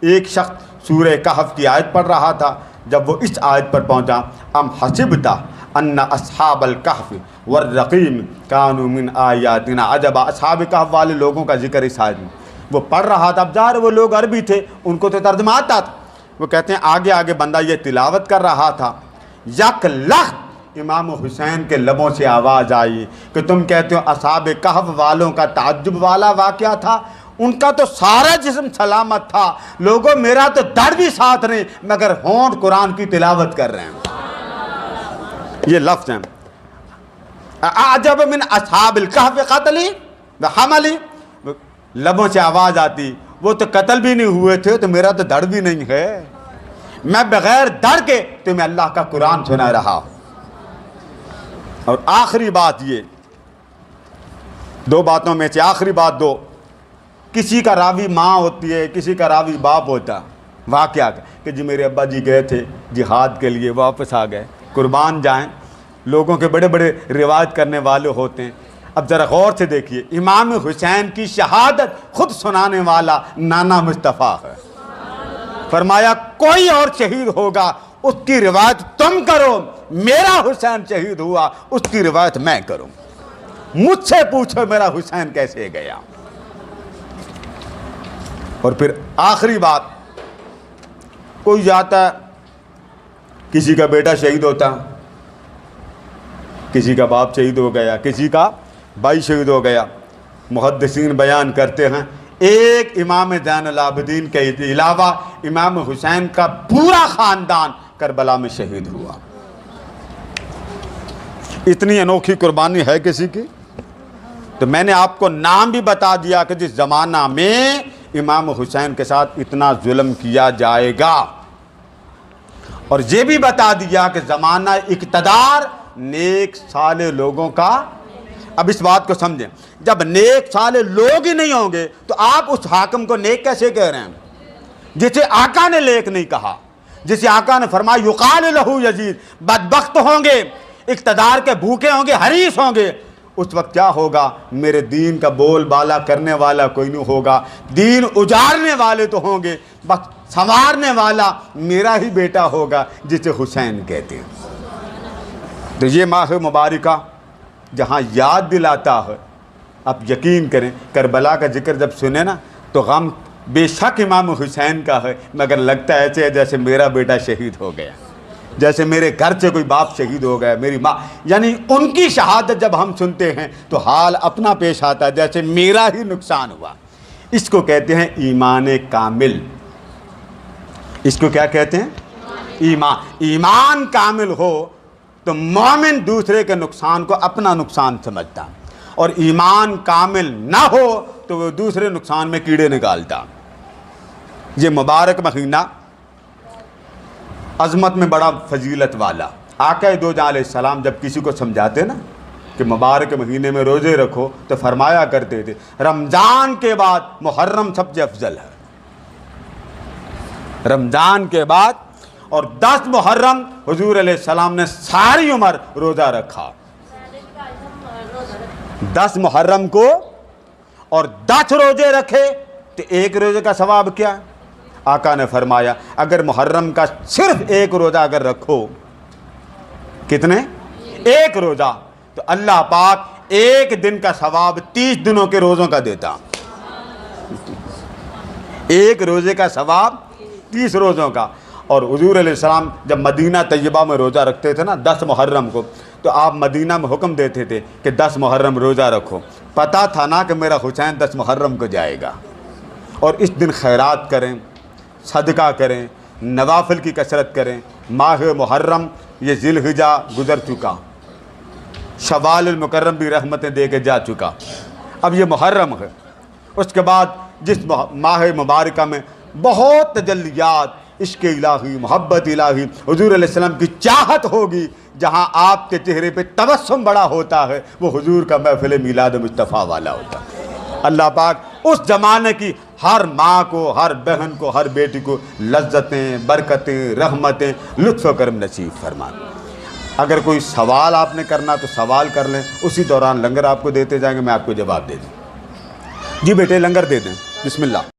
ایک شخص سورہ کہف کی آیت پڑھ رہا تھا، جب وہ اس آیت پر پہنچا ام حسبت ان اصحاب الکہف والرقیم کانوا من آیاتنا عجبا، اصحاب کہف والے لوگوں کا ذکر اس آیت میں وہ پڑھ رہا تھا۔ اب ظاہر وہ لوگ عربی تھے، ان کو تو ترجمہ آتا تھا۔ وہ کہتے ہیں آگے آگے بندہ یہ تلاوت کر رہا تھا، یک لخت امام حسین کے لبوں سے آواز آئی کہ تم کہتے ہو اصحاب کہف والوں کا تعجب والا واقعہ تھا، ان کا تو سارا جسم سلامت تھا، لوگوں میرا تو دڑ بھی ساتھ نہیں مگر ہونٹ قرآن کی تلاوت کر رہے ہیں۔ یہ لفظ ہیں اعجب من اصحاب الکہف قتلی وحملی، لبوں سے آواز آتی وہ تو قتل بھی نہیں ہوئے تھے تو میرا تو دڑ بھی نہیں ہے، میں بغیر دڑ کے تمہیں اللہ کا قرآن سنا رہا۔ اور آخری بات یہ، دو باتوں میں سے آخری بات دو، کسی کا راوی ماں ہوتی ہے، کسی کا راوی باپ ہوتا، واقعہ کہ جی میرے ابا جی گئے تھے جہاد کے لیے واپس آ گئے۔ قربان جائیں لوگوں کے بڑے بڑے روایت کرنے والے ہوتے ہیں. اب ذرا غور سے دیکھیے, امام حسین کی شہادت خود سنانے والا نانا مصطفیٰ ہے. فرمایا کوئی اور شہید ہوگا اس کی روایت تم کرو, میرا حسین شہید ہوا اس کی روایت میں کروں. مجھ سے پوچھو میرا حسین کیسے گیا. اور پھر آخری بات, کوئی جاتا ہے, کسی کا بیٹا شہید ہوتا, کسی کا باپ شہید ہو گیا, کسی کا بھائی شہید ہو گیا. محدثین بیان کرتے ہیں ایک امام زین العابدین کے علاوہ امام حسین کا پورا خاندان کربلا میں شہید ہوا. اتنی انوکھی قربانی ہے کسی کی. تو میں نے آپ کو نام بھی بتا دیا کہ جس زمانہ میں امام حسین کے ساتھ اتنا ظلم کیا جائے گا, اور یہ بھی بتا دیا کہ زمانہ اقتدار نیک صالح لوگوں کا. اب اس بات کو سمجھیں, جب نیک صالح لوگ ہی نہیں ہوں گے تو آپ اس حاکم کو نیک کیسے کہہ رہے ہیں, جسے آقا نے نیک نہیں کہا, جسے آقا نے فرمایا یقال لہو یزید. بدبخت ہوں گے, اقتدار کے بھوکے ہوں گے, حریص ہوں گے. اس وقت کیا ہوگا, میرے دین کا بول بالا کرنے والا کوئی نہیں ہوگا, دین اجارنے والے تو ہوں گے, بس سنوارنے والا میرا ہی بیٹا ہوگا جسے حسین کہتے ہیں. تو یہ ماہ مبارکہ جہاں یاد دلاتا ہے, اب یقین کریں کربلا کا ذکر جب سنیں نا تو غم بے شک امام حسین کا ہے, مگر لگتا ہے ایسے جیسے میرا بیٹا شہید ہو گیا, جیسے میرے گھر سے کوئی باپ شہید ہو گیا, میری ماں. یعنی ان کی شہادت جب ہم سنتے ہیں تو حال اپنا پیش آتا ہے جیسے میرا ہی نقصان ہوا. اس کو کہتے ہیں ایمان کامل. اس کو کیا کہتے ہیں, ایمان کامل ہو تو مومن دوسرے کے نقصان کو اپنا نقصان سمجھتا, اور ایمان کامل نہ ہو تو وہ دوسرے نقصان میں کیڑے نکالتا. یہ مبارک مہینہ عظمت میں بڑا فضیلت والا. آقا دو جہاں علیہ السلام جب کسی کو سمجھاتے نا کہ مبارک مہینے میں روزے رکھو تو فرمایا کرتے تھے رمضان کے بعد محرم سب سے افضل ہے. رمضان کے بعد اور 10 محرم حضور علیہ السلام نے ساری عمر روزہ رکھا. 10 محرم کو اور 10 روزے رکھے تو ایک روزے کا ثواب کیا ہے. آقا نے فرمایا اگر محرم کا صرف ایک روزہ اگر رکھو, کتنے, ایک روزہ, تو اللہ پاک ایک دن کا ثواب 30 دنوں کے روزوں کا دیتا. ایک روزے کا ثواب 30 روزوں کا. اور حضور علیہ السلام جب مدینہ طیبہ میں روزہ رکھتے تھے نا 10 محرم کو, تو آپ مدینہ میں حکم دیتے تھے کہ 10 محرم روزہ رکھو. پتہ تھا نا کہ میرا حسین 10 محرم کو جائے گا. اور اس دن خیرات کریں, صدقہ کریں, نوافل کی کثرت کریں. ماہ محرم یہ ذی الحجہ گزر چکا, شوال المکرم بھی رحمتیں دے کے جا چکا, اب یہ محرم ہے. اس کے بعد جس ماہ مبارکہ میں بہت تجلیات, عشق الہی, محبت الہی, حضور علیہ السلام کی چاہت ہوگی, جہاں آپ کے چہرے پہ تبسم بڑا ہوتا ہے وہ حضور کا محفل میلاد مصطفیٰ والا ہوتا ہے. اللہ پاک اس زمانے کی ہر ماں کو, ہر بہن کو, ہر بیٹی کو لذتیں, برکتیں, رحمتیں, لطف و کرم نصیب فرمائے. اگر کوئی سوال آپ نے کرنا تو سوال کر لیں, اسی دوران لنگر آپ کو دیتے جائیں گے, میں آپ کو جواب دے دوں. جی بیٹے لنگر دے دیں, بسم اللہ.